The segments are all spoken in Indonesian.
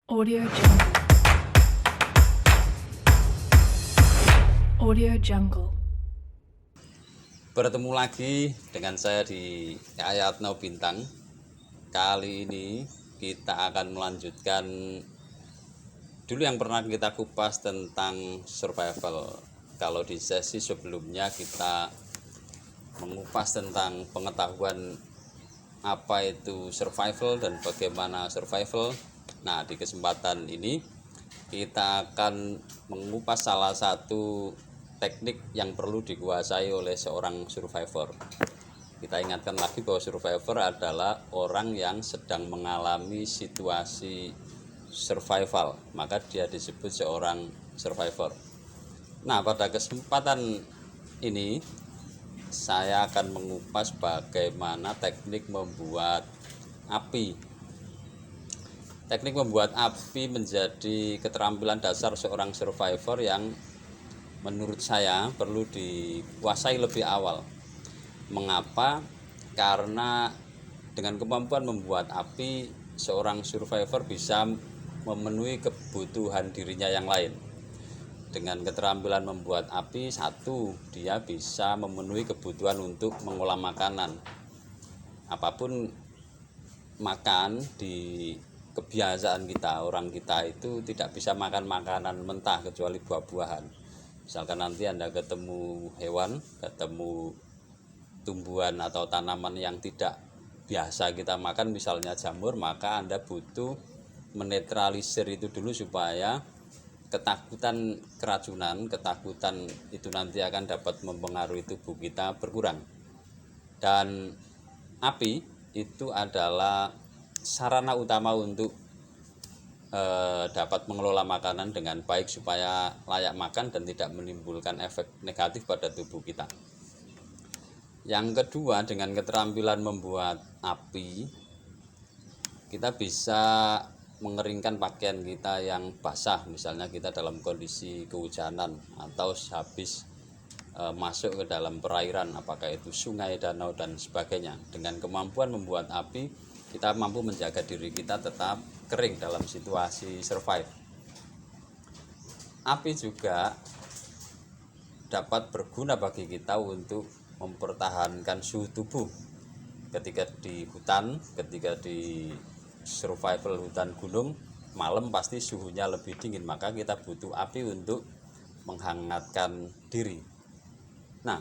Audio Jungle. Audio Jungle. Bertemu lagi dengan saya di Ayatno Bintang. Kali ini kita akan melanjutkan dulu yang pernah kita kupas tentang survival. Kalau di sesi sebelumnya kita mengupas tentang pengetahuan apa itu survival dan bagaimana survival. Nah, di kesempatan ini kita akan mengupas salah satu teknik yang perlu dikuasai oleh seorang survivor. Kita ingatkan lagi bahwa survivor adalah orang yang sedang mengalami situasi survival, maka dia disebut seorang survivor. Nah, pada kesempatan ini saya akan mengupas bagaimana teknik membuat api. Teknik membuat api menjadi keterampilan dasar seorang survivor yang menurut saya perlu dikuasai lebih awal. Mengapa? Karena dengan kemampuan membuat api, seorang survivor bisa memenuhi kebutuhan dirinya yang lain. Dengan keterampilan membuat api, satu, dia bisa memenuhi kebutuhan untuk mengolah makanan. Apapun makan, di kebiasaan kita, orang kita itu tidak bisa makan makanan mentah kecuali buah-buahan. Misalkan nanti Anda ketemu hewan, ketemu tumbuhan atau tanaman yang tidak biasa kita makan, misalnya jamur, maka Anda butuh menetralisir itu dulu supaya ketakutan keracunan, ketakutan itu nanti akan dapat mempengaruhi tubuh kita berkurang. Dan api itu adalah sarana utama untuk dapat mengelola makanan dengan baik supaya layak makan dan tidak menimbulkan efek negatif pada tubuh kita. Yang kedua, dengan keterampilan membuat api, kita bisa mengeringkan pakaian kita yang basah, misalnya kita dalam kondisi kehujanan atau habis masuk ke dalam perairan, apakah itu sungai, danau, dan sebagainya. Dengan kemampuan membuat api, kita mampu menjaga diri kita tetap kering dalam situasi survive. Api juga dapat berguna bagi kita untuk mempertahankan suhu tubuh. Ketika di hutan, ketika di survival hutan gunung, malam pasti suhunya lebih dingin, maka kita butuh api untuk menghangatkan diri. Nah,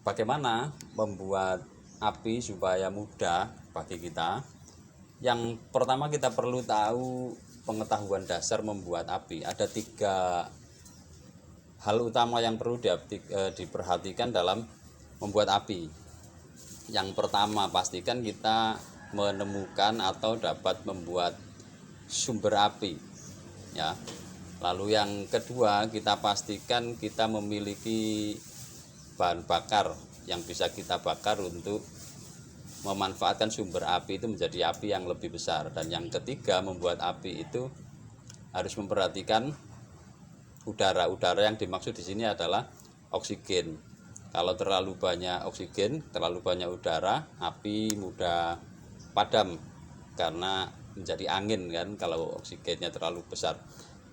bagaimana membuat api supaya mudah bagi kita? Yang pertama, kita perlu tahu pengetahuan dasar membuat api. Ada 3 hal utama yang perlu diperhatikan dalam membuat api. Yang pertama, pastikan kita menemukan atau dapat membuat sumber api, ya. Lalu yang kedua, kita pastikan kita memiliki bahan bakar yang bisa kita bakar untuk memanfaatkan sumber api itu menjadi api yang lebih besar. Dan yang ketiga, membuat api itu harus memperhatikan udara. Udara yang dimaksud di sini adalah oksigen. Kalau terlalu banyak oksigen, terlalu banyak udara, api mudah padam karena menjadi angin kan kalau oksigennya terlalu besar.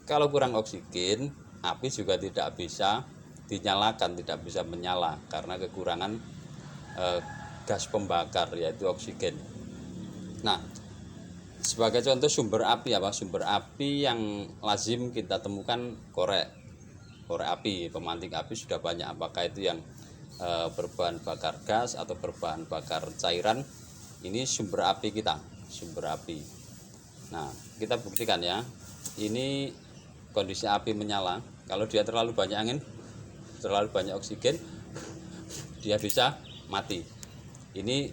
Kalau kurang oksigen, api juga tidak bisa dinyalakan, tidak bisa menyala karena kekurangan gas pembakar yaitu oksigen. Nah, sebagai contoh sumber api apa? Sumber api yang lazim kita temukan korek api, pemantik api sudah banyak. Apakah itu yang berbahan bakar gas atau berbahan bakar cairan? Ini sumber api kita, sumber api. Nah, kita buktikan ya. Ini kondisi api menyala. Kalau dia terlalu banyak angin, terlalu banyak oksigen, dia bisa mati. Ini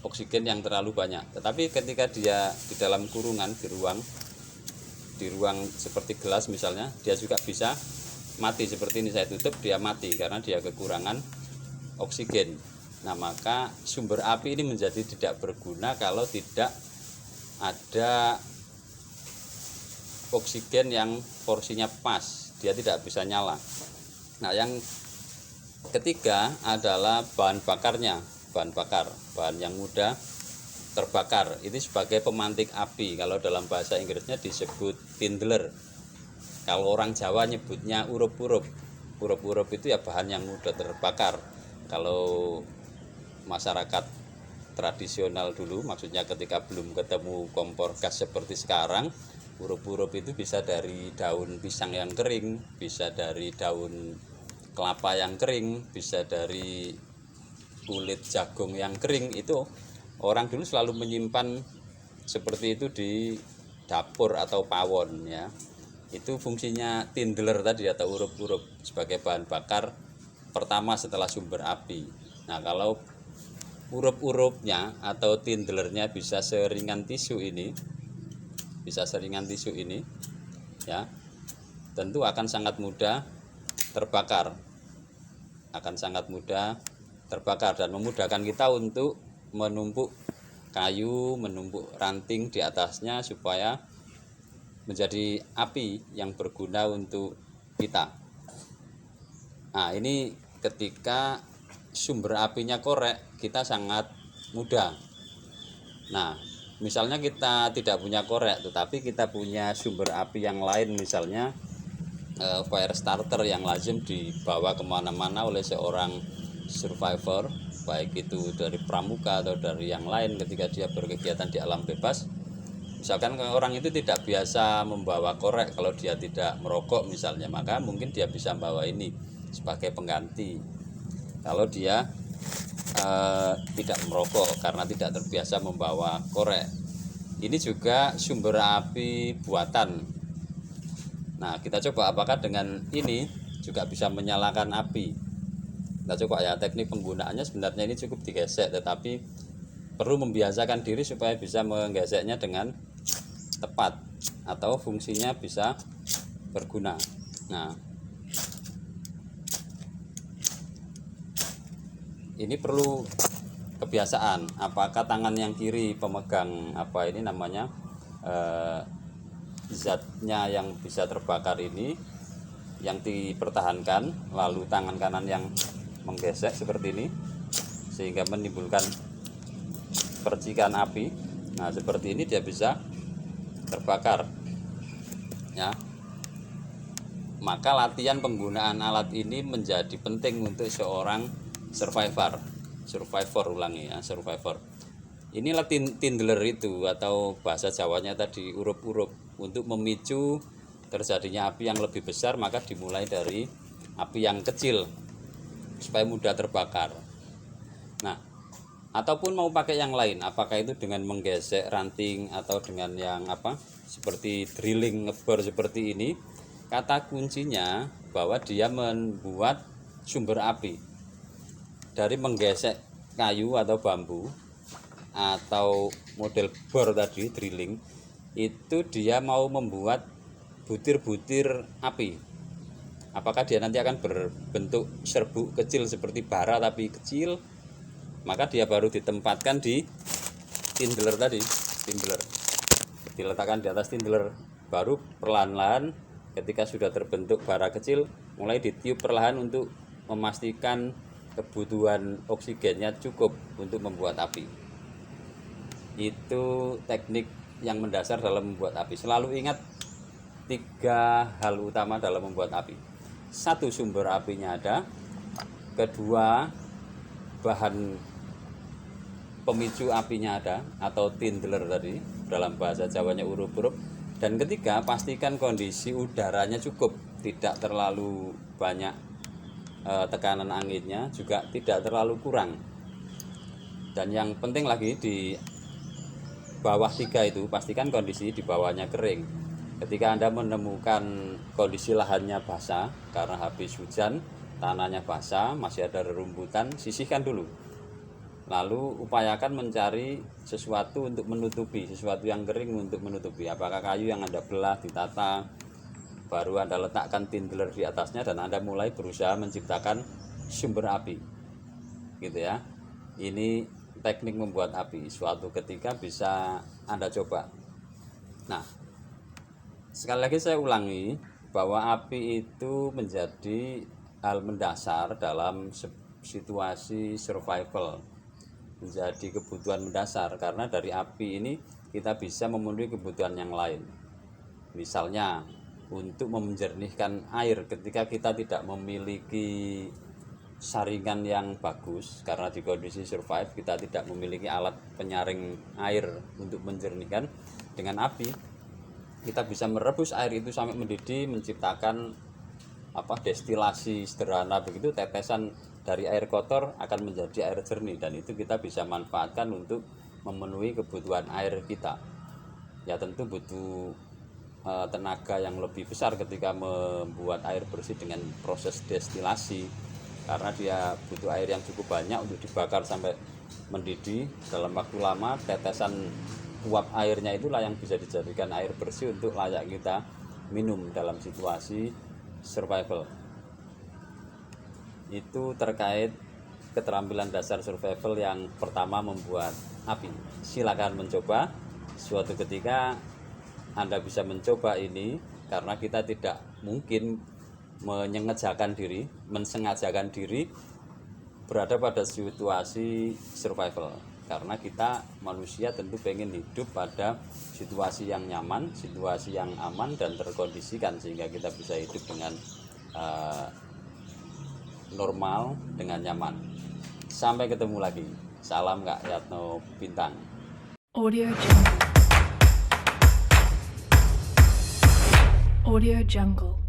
oksigen yang terlalu banyak. Tetapi ketika dia di dalam kurungan, di ruang seperti gelas misalnya, dia juga bisa mati. Seperti ini saya tutup, dia mati karena dia kekurangan oksigen. Nah, maka sumber api ini menjadi tidak berguna kalau tidak ada oksigen yang porsinya pas, dia tidak bisa nyala. Nah, yang ketiga adalah bahan bakarnya, bahan yang mudah terbakar. Ini sebagai pemantik api. Kalau dalam bahasa Inggrisnya disebut kindler. Kalau orang Jawa nyebutnya urup-urup. Urup-urup itu ya bahan yang mudah terbakar. Kalau masyarakat tradisional dulu, maksudnya ketika belum ketemu kompor gas seperti sekarang, urup-urup itu bisa dari daun pisang yang kering, bisa dari daun kelapa yang kering, bisa dari kulit jagung yang kering. Itu orang dulu selalu menyimpan seperti itu di dapur atau pawon ya. Itu fungsinya tindler tadi atau urup-urup sebagai bahan bakar pertama setelah sumber api. Nah, kalau urup-urupnya atau tindlernya bisa seringan tisu ini, ya, tentu akan sangat mudah terbakar. Dan memudahkan kita untuk menumpuk kayu, menumpuk ranting di atasnya supaya menjadi api yang berguna untuk kita. Nah, ini ketika sumber apinya korek, kita sangat mudah. Nah, misalnya kita tidak punya korek, tetapi kita punya sumber api yang lain, misalnya fire starter yang lazim dibawa kemana-mana oleh seorang survivor, baik itu dari pramuka atau dari yang lain ketika dia berkegiatan di alam bebas. Misalkan orang itu tidak biasa membawa korek, kalau dia tidak merokok misalnya, maka mungkin dia bisa membawa ini sebagai pengganti. Kalau dia tidak merokok karena tidak terbiasa membawa korek. Ini juga sumber api buatan. Nah, kita coba apakah dengan ini juga bisa menyalakan api. Kita coba ya, teknik penggunaannya sebenarnya ini cukup digesek, tetapi perlu membiasakan diri supaya bisa menggeseknya dengan tepat atau fungsinya bisa berguna. Nah, ini perlu kebiasaan. Apakah tangan yang kiri pemegang apa ini namanya zatnya yang bisa terbakar ini yang dipertahankan, lalu tangan kanan yang menggesek seperti ini sehingga menimbulkan percikan api. Nah, seperti ini dia bisa terbakar ya. Maka latihan penggunaan alat ini menjadi penting untuk seorang survivor. Inilah tindler itu, atau bahasa Jawanya tadi urup-urup. Untuk memicu terjadinya api yang lebih besar, maka dimulai dari api yang kecil supaya mudah terbakar. Nah, ataupun mau pakai yang lain, apakah itu dengan menggesek ranting atau dengan yang seperti drilling, ngebor seperti ini. Kata kuncinya bahwa dia membuat sumber api dari menggesek kayu atau bambu atau model bor tadi, drilling. Itu dia mau membuat butir-butir api. Apakah dia nanti akan berbentuk serbuk kecil seperti bara tapi kecil, maka dia baru ditempatkan di tindler tadi, diletakkan di atas tindler, baru perlahan-lahan ketika sudah terbentuk bara kecil mulai ditiup perlahan untuk memastikan kebutuhan oksigennya cukup untuk membuat api. Itu teknik yang mendasar dalam membuat api. Selalu ingat 3 hal utama dalam membuat api. 1, sumber apinya ada. 2, bahan pemicu apinya ada atau tindler tadi, dalam bahasa Jawanya urup-urup. Dan 3, pastikan kondisi udaranya cukup, tidak terlalu banyak tekanan anginnya, juga tidak terlalu kurang. Dan yang penting lagi, di bawah 3 itu pastikan kondisi di bawahnya kering. Ketika Anda menemukan kondisi lahannya basah karena habis hujan, tanahnya basah, masih ada rerumputan, sisihkan dulu. Lalu upayakan mencari sesuatu untuk menutupi, sesuatu yang kering untuk menutupi. Apakah kayu yang Anda belah, ditata, baru Anda letakkan tindler di atasnya dan Anda mulai berusaha menciptakan sumber api. Gitu ya. Ini teknik membuat api. Suatu ketika bisa Anda coba. Nah, sekali lagi saya ulangi bahwa api itu menjadi hal mendasar dalam situasi survival. menjadi kebutuhan mendasar, karena dari api ini kita bisa memenuhi kebutuhan yang lain. Misalnya untuk menjernihkan air ketika kita tidak memiliki saringan yang bagus, karena di kondisi survive kita tidak memiliki alat penyaring air untuk menjernihkan. Dengan api kita bisa merebus air itu sampai mendidih, menciptakan destilasi sederhana begitu, tetesan dari air kotor akan menjadi air jernih, dan itu kita bisa manfaatkan untuk memenuhi kebutuhan air kita. Ya tentu butuh tenaga yang lebih besar ketika membuat air bersih dengan proses destilasi, karena dia butuh air yang cukup banyak untuk dibakar sampai mendidih dalam waktu lama. Tetesan uap airnya itulah yang bisa dijadikan air bersih untuk layak kita minum dalam situasi survival. Itu terkait keterampilan dasar survival yang pertama, membuat api. Silakan mencoba. Suatu ketika Anda bisa mencoba ini, karena kita tidak mungkin mensengajakan diri berada pada situasi survival, karena kita manusia tentu pengen hidup pada situasi yang nyaman, situasi yang aman dan terkondisikan, sehingga kita bisa hidup dengan normal, dengan nyaman. Sampai ketemu lagi. Salam Kak Yatno Bintang. Audio Jungle. Audio Jungle.